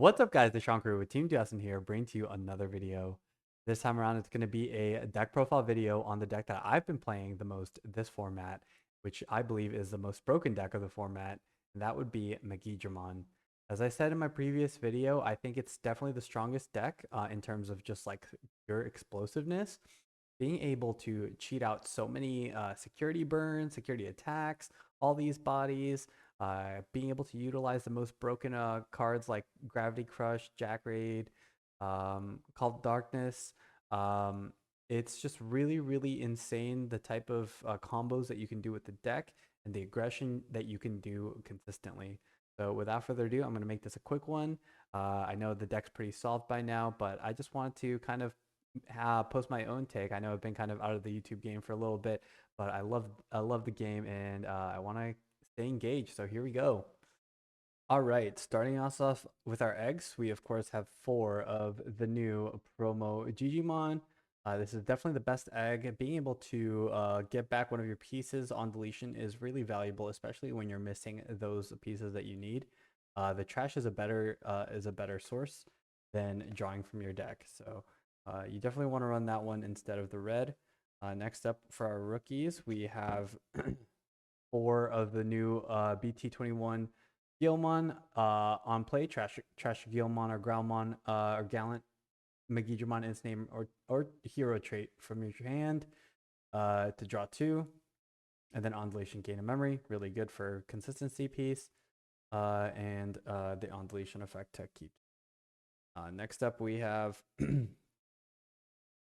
What's up, guys? The Sean Crew with Team Justin here, bringing to you another video. This time around, it's going to be a deck profile video on the deck that I've been playing the most this format, which I believe is the most broken deck of the format, and that would be Megidramon. As I said in my previous video, I think it's definitely the strongest deck in terms of just like pure explosiveness. Being able to cheat out so many security burns, security attacks, all these bodies, being able to utilize the most broken cards like Gravity Crush, Jack Raid, Called Darkness. Um, it's just really, really insane the type of combos that you can do with the deck and the aggression that you can do consistently. So without further ado, I'm going to make this a quick one. I know the deck's pretty solved by now, but I just wanted to kind of post my own take. I know I've been kind of out of the YouTube game for a little bit, but I love the game and I want to stay engaged. So here we go. All right, starting us off with our eggs, we of course have 4 of the new promo Digimon. This is definitely the best egg. Being able to get back one of your pieces on deletion is really valuable, especially when you're missing those pieces that you need. The trash is a better source than drawing from your deck, so you definitely want to run that one instead of the red. Next up for our rookies, we have 4 of the new BT21 Gilmon on play. Trash Gilmon or Growlmon or Gallant Megidramon in its name or hero trait from your hand to draw 2. And then Ondulation, gain a memory. Really good for consistency piece. And the Ondulation effect to keep. Next up, we have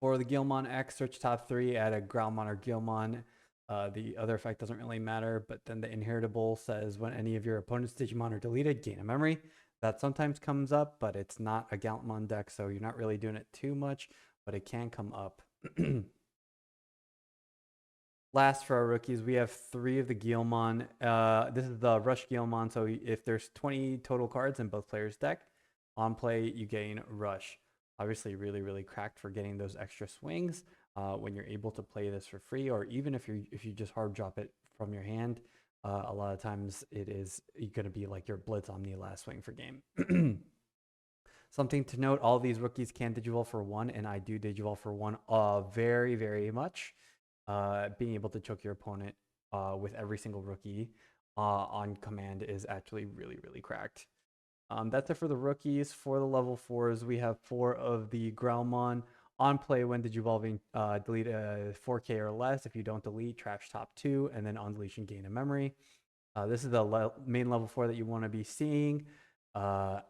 for the Gilmon X, search top 3, add a Growlmon or Gilmon. The other effect doesn't really matter, but then the inheritable says when any of your opponent's Digimon are deleted, gain a memory. That sometimes comes up, but it's not a Gallantmon deck, so you're not really doing it too much, but it can come up. Last for our rookies, we have 3 of the Guilmon. This is the Rush Guilmon, so if there's 20 total cards in both players' deck, on play, you gain Rush. Obviously, really, really cracked for getting those extra swings when you're able to play this for free, or even if you just hard drop it from your hand. A lot of times it is going to be like your Blitz Omni last swing for game. Something to note, all these rookies can Digivolve for 1, and I do Digivolve for 1 very, very much. Being able to choke your opponent with every single rookie on command is actually really, really cracked. That's it for the rookies. For the level 4s, we have 4 of the Growlmon. On play, when Digivolving, delete a 4K or less. If you don't delete, trash top 2, and then on deletion, gain a memory. This is the main level 4 that you want to be seeing. I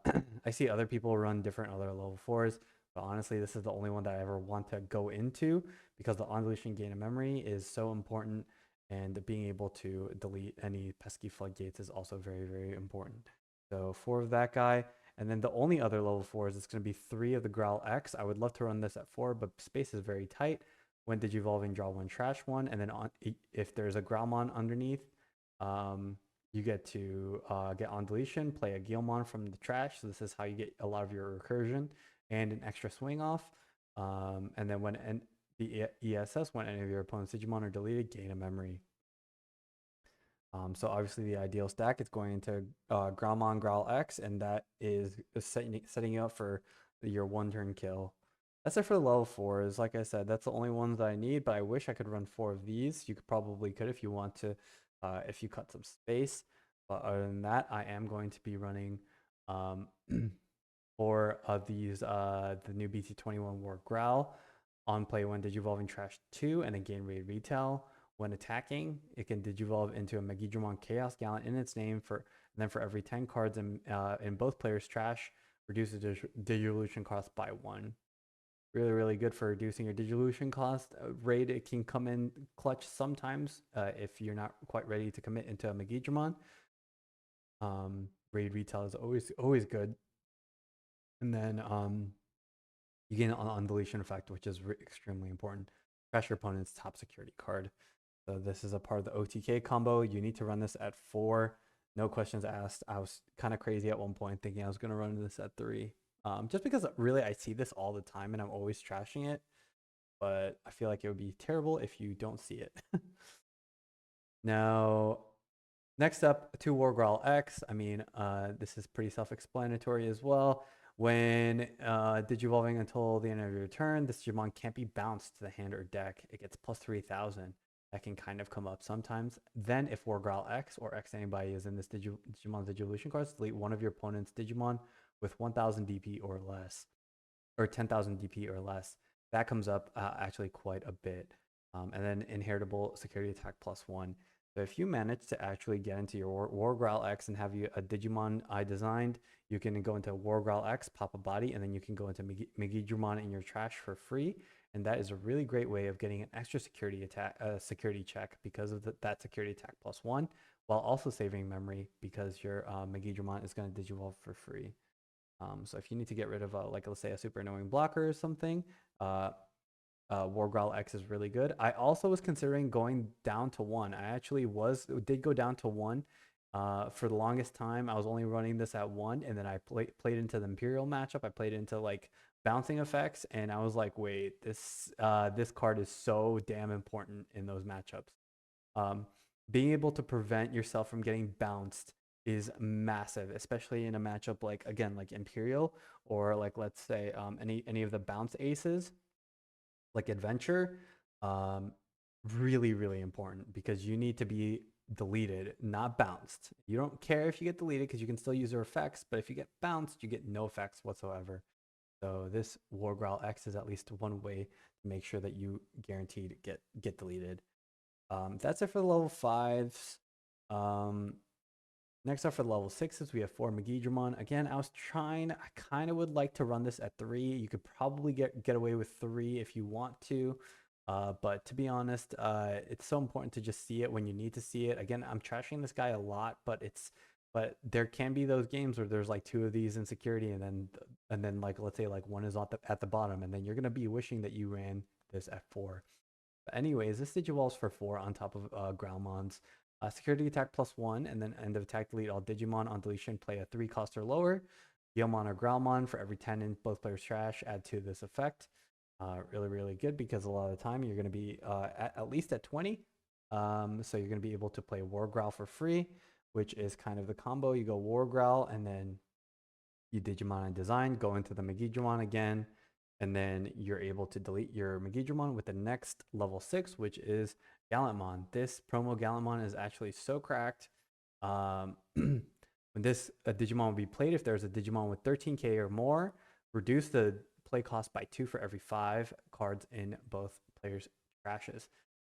see other people run different other level 4s, but honestly, this is the only one that I ever want to go into because the on deletion, gain a memory is so important, and being able to delete any pesky floodgates is also very, very important. So 4 of that guy. And then the only other level 4s, it's going to be 3 of the Growl X. I would love to run this at 4, but space is very tight. When Digivolving, draw 1, trash 1. And then if there's a Growlmon underneath, you get to get on deletion, play a Guilmon from the trash. So this is how you get a lot of your recursion and an extra swing off. And then when the ESS, when any of your opponent's Digimon are deleted, gain a memory. So obviously the ideal stack is going into Growlmon, Growl X, and that is setting you up for your 1-turn kill. That's it for the level 4s. Like I said, that's the only ones that I need, but I wish I could run 4 of these. You probably could if you want to, if you cut some space. But other than that, I am going to be running 4 of these, the new BT21 War Growl. On play, when Digivolving, trash 2, and then gain raid retail. When attacking, it can Digivolve into a Megidramon Chaos Gallant in its name and then for every 10 cards in both players' trash, reduce the Digivolution cost by 1. Really, really good for reducing your Digivolution cost. Raid, it can come in clutch sometimes if you're not quite ready to commit into a Megidramon. Raid retail is always good. And then you gain an on deletion effect, which is extremely important. Trash your opponent's top security card. So this is a part of the OTK combo. You need to run this at 4. No questions asked. I was kind of crazy at one point thinking I was going to run this at 3. Just because really I see this all the time and I'm always trashing it. But I feel like it would be terrible if you don't see it. Now, Next up, to Wargrowl X. I mean, this is pretty self-explanatory as well. When Digivolving until the end of your turn, this Digimon can't be bounced to the hand or deck. It gets plus 3,000. That can kind of come up sometimes. Then, if Wargrowl X or X anybody is in this Digimon's Digivolution cards, delete one of your opponent's Digimon with 1,000 DP or less, or 10,000 DP or less. That comes up actually quite a bit. And then Inheritable Security Attack +1. So if you manage to actually get into your Wargrowl X and have you a Digimon I designed, you can go into Wargrowl X, pop a body, and then you can go into Megidramon in your trash for free. And that is a really great way of getting an extra security attack, security check because of that security attack +1, while also saving memory because your Megidramon is going to Digivolve for free. So if you need to get rid of like let's say a super annoying blocker or something, Wargrowl X is really good. I also was considering going down to 1. I actually did go down to 1. For the longest time, I was only running this at 1, and then I played into the Imperial matchup. I played into like bouncing effects, and I was like, wait, this card is so damn important in those matchups. Being able to prevent yourself from getting bounced is massive, especially in a matchup like again like Imperial or like let's say any of the bounce aces like Adventure. Um, really important because you need to be deleted, not bounced. You don't care if you get deleted because you can still use your effects, but if you get bounced, you get no effects whatsoever. So this Wargrowl X is at least one way to make sure that you guaranteed get deleted. That's it for the level 5s. Next up for the level 6s, we have 4 Megidramon. Again, I kind of would like to run this at 3. You could probably get away with 3 if you want to. But to be honest, it's so important to just see it when you need to see it. Again, I'm trashing this guy a lot, but there can be those games where there's like 2 of these in security, and then like let's say like one is at the bottom, and then you're gonna be wishing that you ran this at 4. But anyways, this Digivolves for 4 on top of Growlmon's. Security attack +1, and then end of attack delete all Digimon on deletion. Play a 3 cost or lower. Guilmon or Growlmon for every 10 in both players' trash. Add to this effect. Really good because a lot of the time you're going to be at least at 20. So you're going to be able to play Wargrowl for free, which is kind of the combo. You go Wargrowl and then you Digimon and design, go into the Megidramon again, and then you're able to delete your Megidramon with the next level 6, which is Gallantmon. This promo Gallantmon is actually so cracked. When this Digimon will be played, if there's a Digimon with 13k or more, reduce the play cost by 2 for every 5 cards in both players' trashes.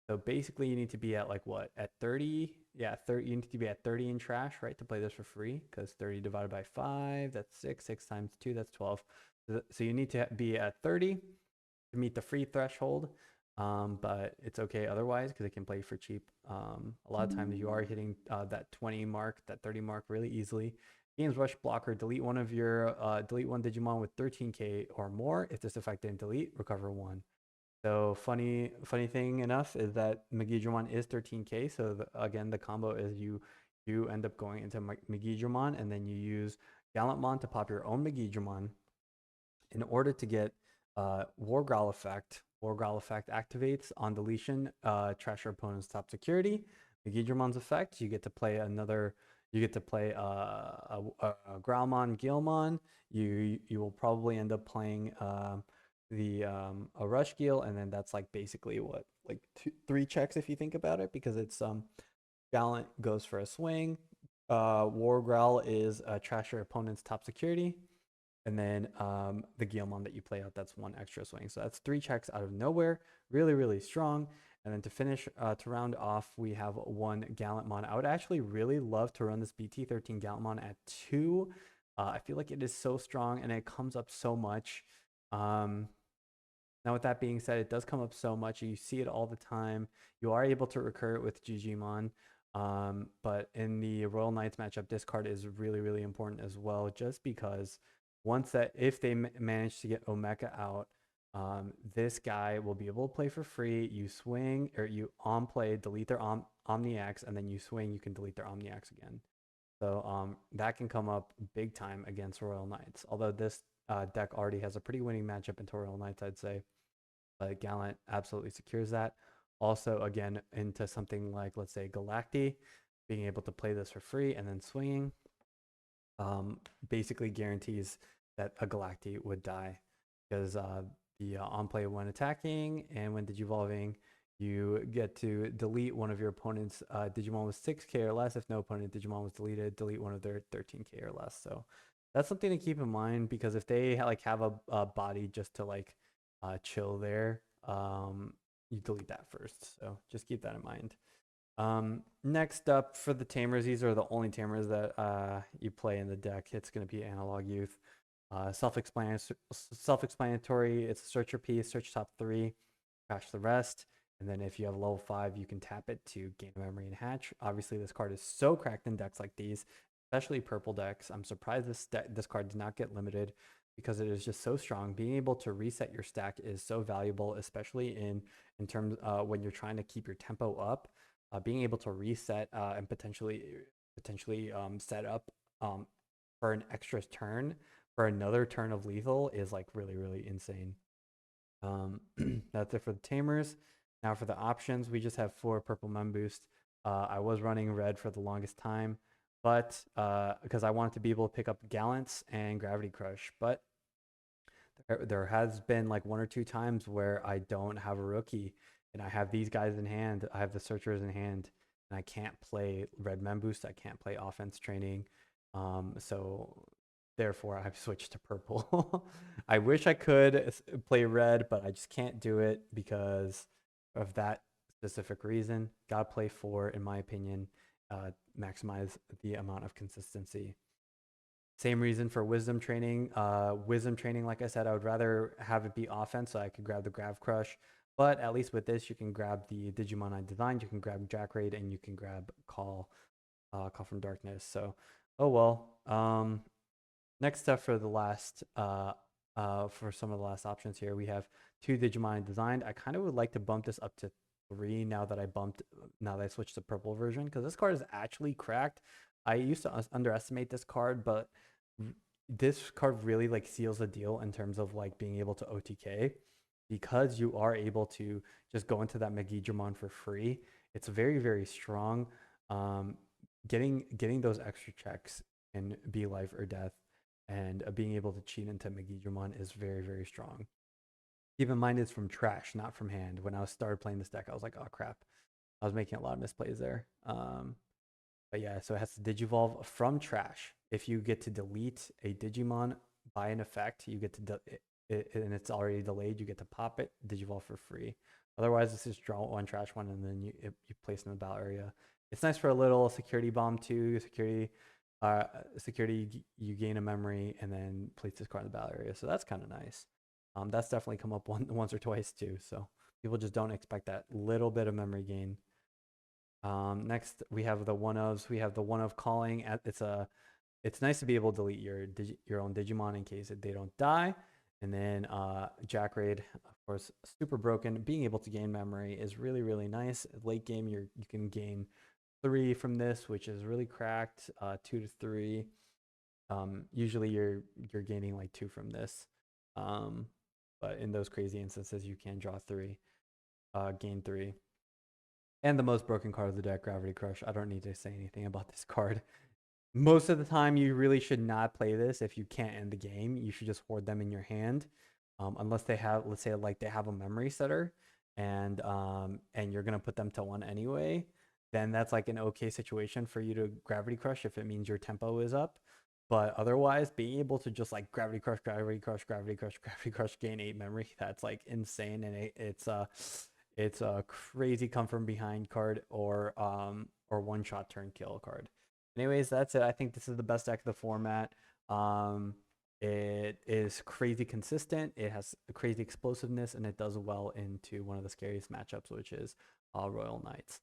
So basically, you need to be at like what? At 30? Yeah, 30. You need to be at 30 in trash, right, to play this for free. Because 30 divided by 5, that's 6. 6 times 2, that's 12. So you need to be at 30 to meet the free threshold. But it's okay otherwise because it can play for cheap. A lot of times you are hitting that 20 mark, that 30 mark really easily. Games Rush Blocker, delete one Digimon with 13k or more. If this effect didn't delete, recover 1. So funny thing enough is that Megidramon is 13k. So again, the combo is you end up going into Megidramon and then you use Gallantmon to pop your own Megidramon in order to get Wargrowl effect. Wargrowl effect activates on deletion, trash your opponent's top security. Megidramon's effect, you get to play a Growlmon, Guilmon. You will probably end up playing a Rush Gil, and then that's like basically what, like 3 checks if you think about it, because it's Gallant goes for a swing. Wargrowl is trash your opponent's top security. And then the Guilmon that you play out, that's 1 extra swing. So that's 3 checks out of nowhere. Really strong. And then to finish, to round off, we have 1 Gallantmon. I would actually really love to run this BT13 Gallantmon at 2. I feel like it is so strong and it comes up so much. Now, with that being said, it does come up so much. You see it all the time. You are able to recur it with Digimon. But in the Royal Knights matchup, this card is really important as well, just because if they manage to get Omeka out, this guy will be able to play for free. You swing, or you on play, delete their Omniacs, and then you swing, you can delete their Omniacs again. So that can come up big time against Royal Knights. Although this deck already has a pretty winning matchup into Royal Knights, I'd say. But Gallant absolutely secures that. Also, again, into something like, let's say, Galacti. being able to play this for free and then swinging basically guarantees that a Galacti would die because the on play when attacking and when digivolving, you get to delete one of your opponent's Digimon with 6k or less. If no opponent Digimon was deleted, delete one of their 13k or less. So that's something to keep in mind because if they like have a body just to like chill there, you delete that first. So just keep that in mind. Next up for the tamers, these are the only tamers that you play in the deck. It's going to be Analog Youth. Self-explanatory. It's a searcher piece, search top 3, crash the rest. And then if you have level 5, you can tap it to gain memory and hatch. Obviously, this card is so cracked in decks like these, especially purple decks. I'm surprised this card did not get limited because it is just so strong. Being able to reset your stack is so valuable, especially in terms when you're trying to keep your tempo up. Being able to reset and potentially set up for an extra turn for another turn of lethal is like really insane. That's it for the tamers. Now for the options, we just have 4 purple mem boost. I was running red for the longest time, but because I wanted to be able to pick up Gallants and Gravity Crush, but there has been like 1 or 2 times where I don't have a rookie and I have these guys in hand. I have the searchers in hand and I can't play red mem boost. I can't play offense training. So therefore I've switched to purple. I wish I could play red, but I just can't do it because of that specific reason. Gotta play 4, in my opinion, maximize the amount of consistency. Same reason for wisdom training. Wisdom training, like I said, I would rather have it be offense so I could grab the Grav Crush. But at least with this, you can grab the Digimon I designed, you can grab Jack Raid, and you can grab Call from Darkness. So, oh well. Next up for the last, for some of the last options here, we have 2 Digimon I designed. I kind of would like to bump this up to 3 now that I switched to purple version because this card is actually cracked. I used to underestimate this card, but this card really like seals the deal in terms of like being able to OTK because you are able to just go into that Megidramon for free. It's very strong. Getting those extra checks can be life or death, and being able to cheat into Megidramon is very strong. Keep in mind it's from trash, not from hand. When I started playing this deck, I was like, oh crap, I was making a lot of misplays there. But yeah, so it has to Digivolve from trash. If you get to delete a Digimon by an effect, you get to and it's already delayed, you get to pop it, Digivolve for free. Otherwise, this is draw 1 trash 1, and then you place in the battle area. It's nice for a little security bomb too. Security, you gain a memory and then place this card in the battle area. So that's kind of nice. That's definitely come up once or twice too. So people just don't expect that little bit of memory gain. Next, we have the one-ofs. We have the one-of calling. It's nice to be able to delete your own Digimon in case they don't die. And then Jack Raid, of course, super broken. Being able to gain memory is really nice. Late game, you can gain 3 from this, which is really cracked. 2 to 3. Usually you're gaining like 2 from this. But in those crazy instances, you can draw 3, gain 3. And the most broken card of the deck, Gravity Crush. I don't need to say anything about this card. Most of the time, you really should not play this if you can't end the game. You should just hoard them in your hand, unless they have, let's say, like they have a memory setter, and you're gonna put them to 1 anyway. Then that's like an okay situation for you to Gravity Crush if it means your tempo is up. But otherwise, being able to just like Gravity Crush, Gravity Crush, Gravity Crush, Gravity Crush, gain 8 memory, that's like insane, and it's a crazy come from behind card or 1-shot turn kill card. Anyways, that's it. I think this is the best deck of the format. It is crazy consistent. It has crazy explosiveness, and it does well into one of the scariest matchups, which is Royal Knights.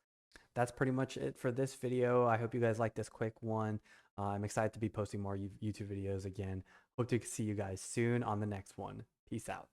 That's pretty much it for this video. I hope you guys like this quick one. I'm excited to be posting more YouTube videos again. Hope to see you guys soon on the next one. Peace out.